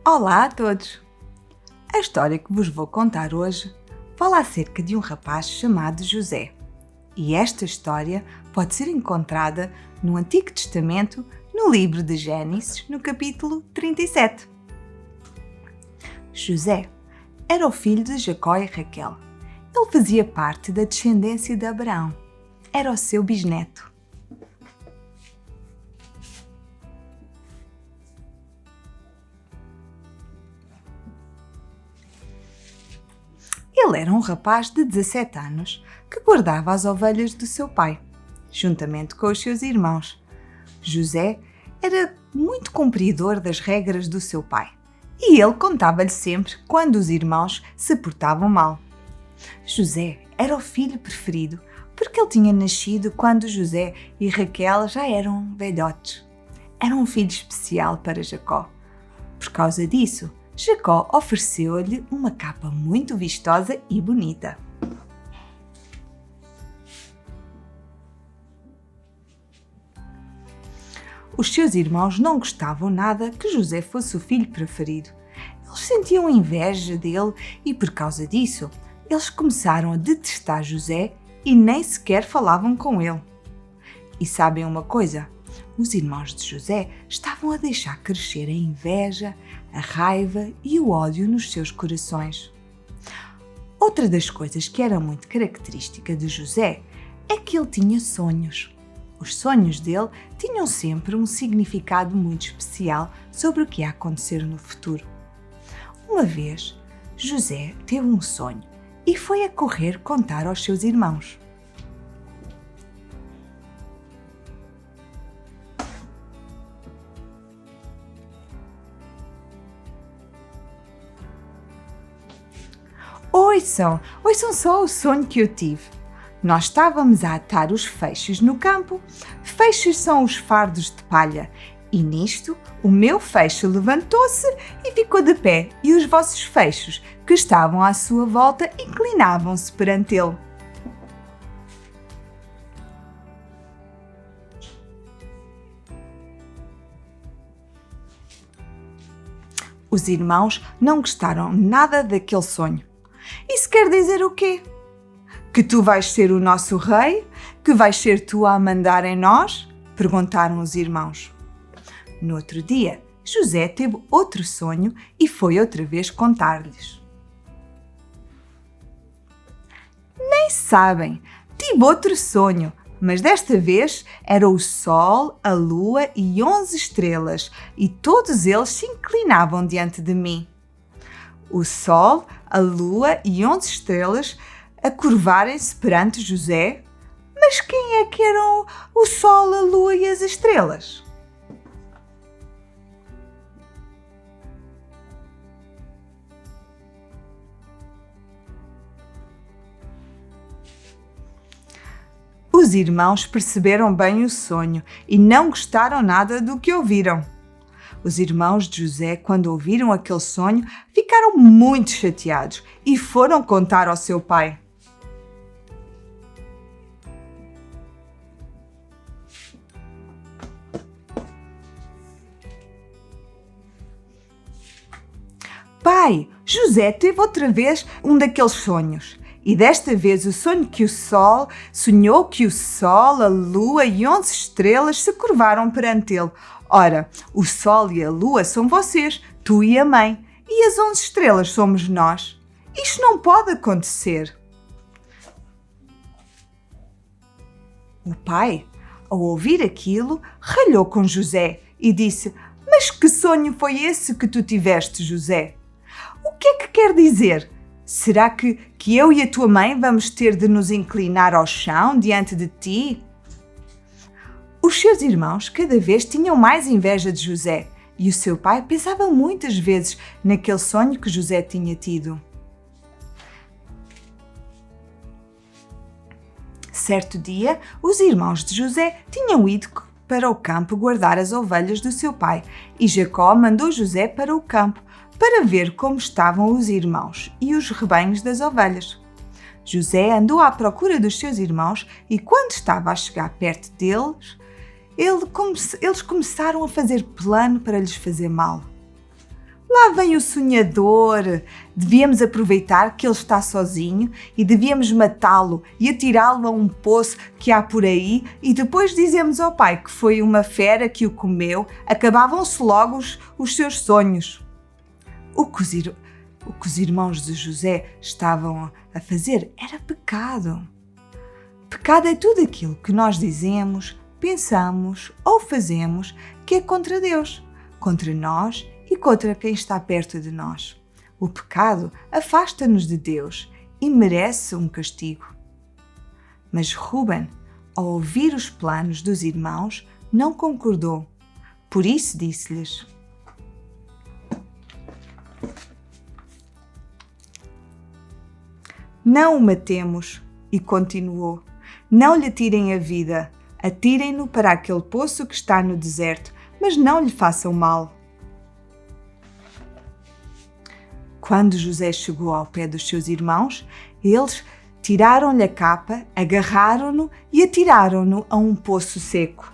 Olá a todos! A história que vos vou contar hoje fala acerca de um rapaz chamado José. E esta história pode ser encontrada no Antigo Testamento, no livro de Gênesis, no capítulo 37. José era o filho de Jacó e Raquel. Ele fazia parte da descendência de Abraão. Era o seu bisneto. Ele era um rapaz de 17 anos que guardava as ovelhas do seu pai, juntamente com os seus irmãos. José era muito cumpridor das regras do seu pai e ele contava-lhe sempre quando os irmãos se portavam mal. José era o filho preferido porque ele tinha nascido quando José e Raquel já eram velhotes. Era um filho especial para Jacó. Por causa disso, Jacó ofereceu-lhe uma capa muito vistosa e bonita. Os seus irmãos não gostavam nada que José fosse o filho preferido. Eles sentiam inveja dele e, por causa disso, eles começaram a detestar José e nem sequer falavam com ele. E sabem uma coisa? Os irmãos de José estavam a deixar crescer a inveja, a raiva e o ódio nos seus corações. Outra das coisas que era muito característica de José é que ele tinha sonhos. Os sonhos dele tinham sempre um significado muito especial sobre o que ia acontecer no futuro. Uma vez, José teve um sonho e foi a correr contar aos seus irmãos. Ouçam só o sonho que eu tive. Nós estávamos a atar os feixes no campo. Feixes são os fardos de palha. E nisto, o meu feixe levantou-se e ficou de pé, e os vossos feixes, que estavam à sua volta, inclinavam-se perante ele. Os irmãos não gostaram nada daquele sonho. Isso quer dizer o quê? Que tu vais ser o nosso rei? Que vais ser tu a mandar em nós? Perguntaram os irmãos. No outro dia, José teve outro sonho e foi outra vez contar-lhes. Nem sabem, tive outro sonho, mas desta vez era o sol, a lua e 11 estrelas, e todos eles se inclinavam diante de mim. O sol, a lua e 11 estrelas a curvarem-se perante José. Mas quem é que eram o sol, a lua e as estrelas? Os irmãos perceberam bem o sonho e não gostaram nada do que ouviram. Os irmãos de José, quando ouviram aquele sonho, ficaram muito chateados e foram contar ao seu pai. Pai, José teve outra vez um daqueles sonhos. E desta vez o sonho que o sol sonhou que o sol, a lua e 11 estrelas se curvaram perante ele. Ora, o sol e a lua são vocês, tu e a mãe, e as 11 estrelas somos nós. Isto não pode acontecer. O pai, ao ouvir aquilo, ralhou com José e disse: Mas que sonho foi esse que tu tiveste, José? O que é que quer dizer? Será que eu e a tua mãe vamos ter de nos inclinar ao chão diante de ti? Os seus irmãos cada vez tinham mais inveja de José e o seu pai pensava muitas vezes naquele sonho que José tinha tido. Certo dia, os irmãos de José tinham ido para o campo guardar as ovelhas do seu pai e Jacó mandou José para o campo para ver como estavam os irmãos e os rebanhos das ovelhas. José andou à procura dos seus irmãos e quando estava a chegar perto deles, eles começaram a fazer plano para lhes fazer mal. Lá vem o sonhador. Devíamos aproveitar que ele está sozinho e devíamos matá-lo e atirá-lo a um poço que há por aí e depois dizemos ao pai que foi uma fera que o comeu. Acabavam-se logo os seus sonhos. O que os irmãos de José estavam a fazer era pecado. Pecado é tudo aquilo que nós dizemos, pensamos ou fazemos que é contra Deus, contra nós e contra quem está perto de nós. O pecado afasta-nos de Deus e merece um castigo. Mas Rúben, ao ouvir os planos dos irmãos, não concordou. Por isso disse-lhes: Não o matemos. E continuou: Não lhe tirem a vida, atirem-no para aquele poço que está no deserto, mas não lhe façam mal. Quando José chegou ao pé dos seus irmãos, eles tiraram-lhe a capa, agarraram-no e atiraram-no a um poço seco.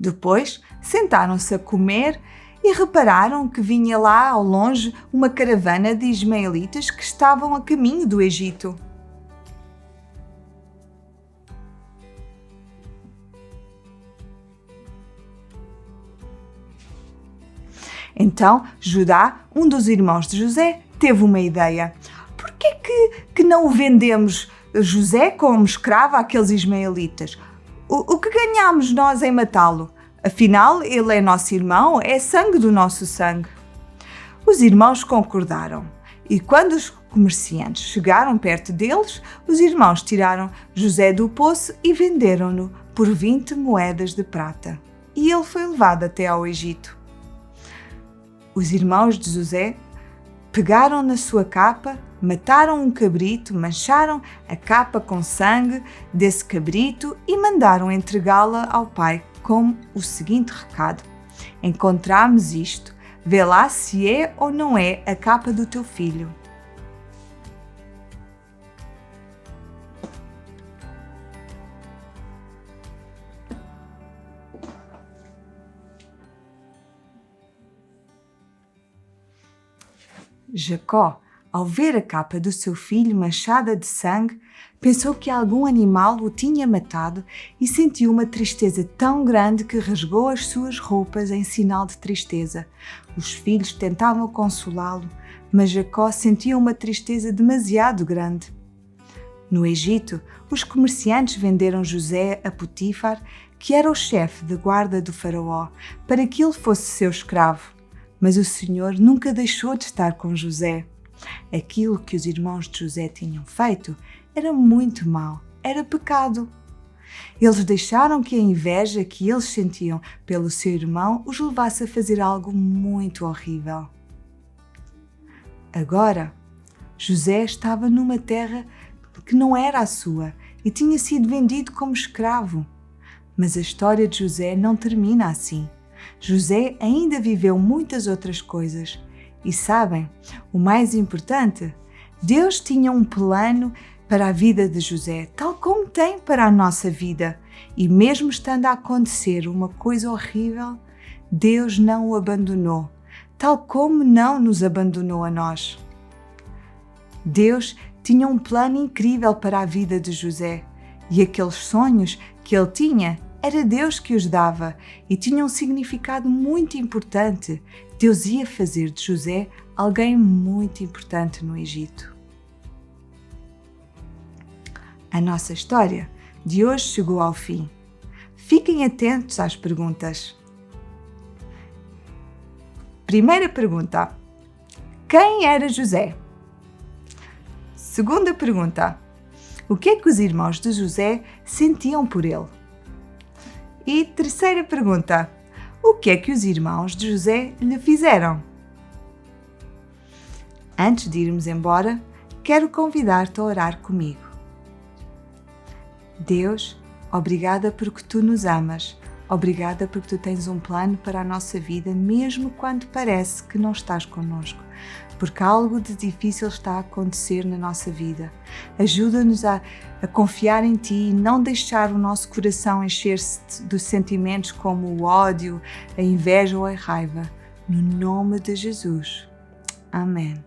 Depois sentaram-se a comer e repararam que vinha lá ao longe uma caravana de ismaelitas que estavam a caminho do Egito. Então Judá, um dos irmãos de José, teve uma ideia. Por que não o vendemos, José, como escravo àqueles ismaelitas? O que ganhamos nós em matá-lo? Afinal, ele é nosso irmão, é sangue do nosso sangue. Os irmãos concordaram e quando os comerciantes chegaram perto deles, os irmãos tiraram José do poço e venderam-no por 20 moedas de prata. E ele foi levado até ao Egito. Os irmãos de José pegaram na sua capa, mataram um cabrito, mancharam a capa com sangue desse cabrito e mandaram entregá-la ao pai com o seguinte recado: Encontramos isto, vê lá se é ou não é a capa do teu filho. Jacó, ao ver a capa do seu filho manchada de sangue, pensou que algum animal o tinha matado e sentiu uma tristeza tão grande que rasgou as suas roupas em sinal de tristeza. Os filhos tentavam consolá-lo, mas Jacó sentia uma tristeza demasiado grande. No Egito, os comerciantes venderam José a Potifar, que era o chefe de guarda do faraó, para que ele fosse seu escravo. Mas o Senhor nunca deixou de estar com José. Aquilo que os irmãos de José tinham feito era muito mau, era pecado. Eles deixaram que a inveja que eles sentiam pelo seu irmão os levasse a fazer algo muito horrível. Agora, José estava numa terra que não era a sua e tinha sido vendido como escravo. Mas a história de José não termina assim. José ainda viveu muitas outras coisas. E sabem, o mais importante, Deus tinha um plano para a vida de José, tal como tem para a nossa vida. E mesmo estando a acontecer uma coisa horrível, Deus não o abandonou, tal como não nos abandonou a nós. Deus tinha um plano incrível para a vida de José, e aqueles sonhos que ele tinha, era Deus que os dava e tinha um significado muito importante. Deus ia fazer de José alguém muito importante no Egito. A nossa história de hoje chegou ao fim. Fiquem atentos às perguntas. Primeira pergunta: quem era José? Segunda pergunta: o que é que os irmãos de José sentiam por ele? E terceira pergunta: o que é que os irmãos de José lhe fizeram? Antes de irmos embora, quero convidar-te a orar comigo. Deus, obrigada porque tu nos amas. Obrigada porque tu tens um plano para a nossa vida, mesmo quando parece que não estás connosco. porque algo de difícil está a acontecer na nossa vida. Ajuda-nos a confiar em Ti e não deixar o nosso coração encher-se de sentimentos como o ódio, a inveja ou a raiva. No nome de Jesus. Amém.